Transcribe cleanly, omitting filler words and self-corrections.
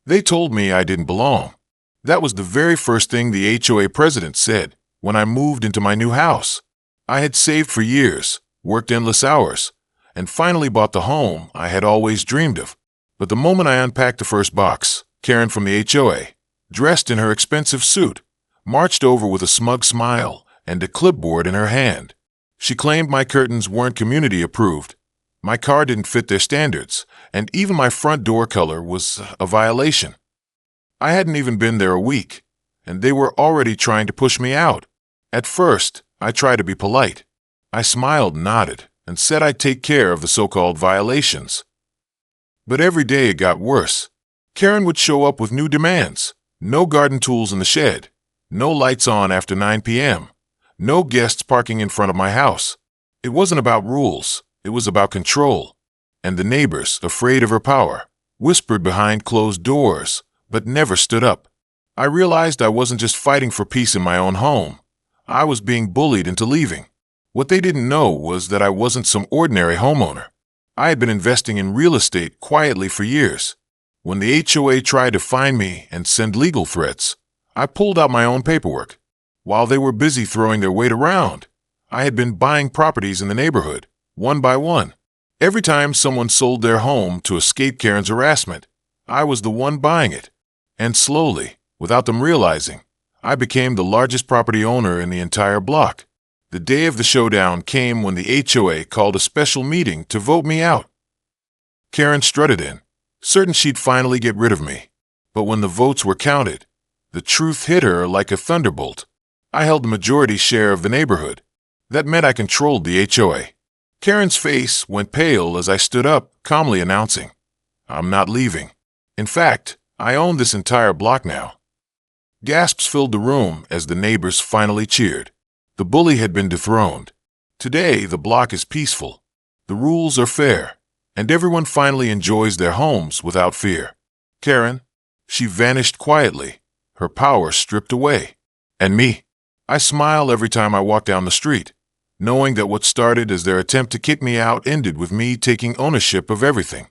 They told me I didn't belong. That was the very first thing the HOA president said when I moved into my new house. I had saved for years, worked endless hours, and finally bought the home I had always dreamed of. But the moment I unpacked the first box, Karen from the HOA, dressed in her expensive suit, marched over with a smug smile and a clipboard in her hand. She claimed my curtains weren't community approved, my car didn't fit their standards, and even my front door color was a violation. I hadn't even been there a week, and they were already trying to push me out. At first, I tried to be polite. I smiled and nodded and said I'd take care of the so-called violations. But every day it got worse. Karen would show up with new demands. No garden tools in the shed. No lights on after 9 p.m. No guests parking in front of my house. It wasn't about rules. It was about control. And the neighbors, afraid of her power, whispered behind closed doors, but never stood up. I realized I wasn't just fighting for peace in my own home. I was being bullied into leaving. What they didn't know was that I wasn't some ordinary homeowner. I had been investing in real estate quietly for years. When the HOA tried to find me and send legal threats, I pulled out my own paperwork. While they were busy throwing their weight around, I had been buying properties in the neighborhood, one by one. Every time someone sold their home to escape Karen's harassment, I was the one buying it. And slowly, without them realizing, I became the largest property owner in the entire block. The day of the showdown came when the HOA called a special meeting to vote me out. Karen strutted in, certain she'd finally get rid of me. But when the votes were counted, the truth hit her like a thunderbolt. I held the majority share of the neighborhood. That meant I controlled the HOA. Karen's face went pale as I stood up, calmly announcing, "I'm not leaving. In fact, I own this entire block now." Gasps filled the room as the neighbors finally cheered. The bully had been dethroned. Today, the block is peaceful. The rules are fair, and everyone finally enjoys their homes without fear. Karen, she vanished quietly, her power stripped away. And me, I smile every time I walk down the street, knowing that what started as their attempt to kick me out ended with me taking ownership of everything.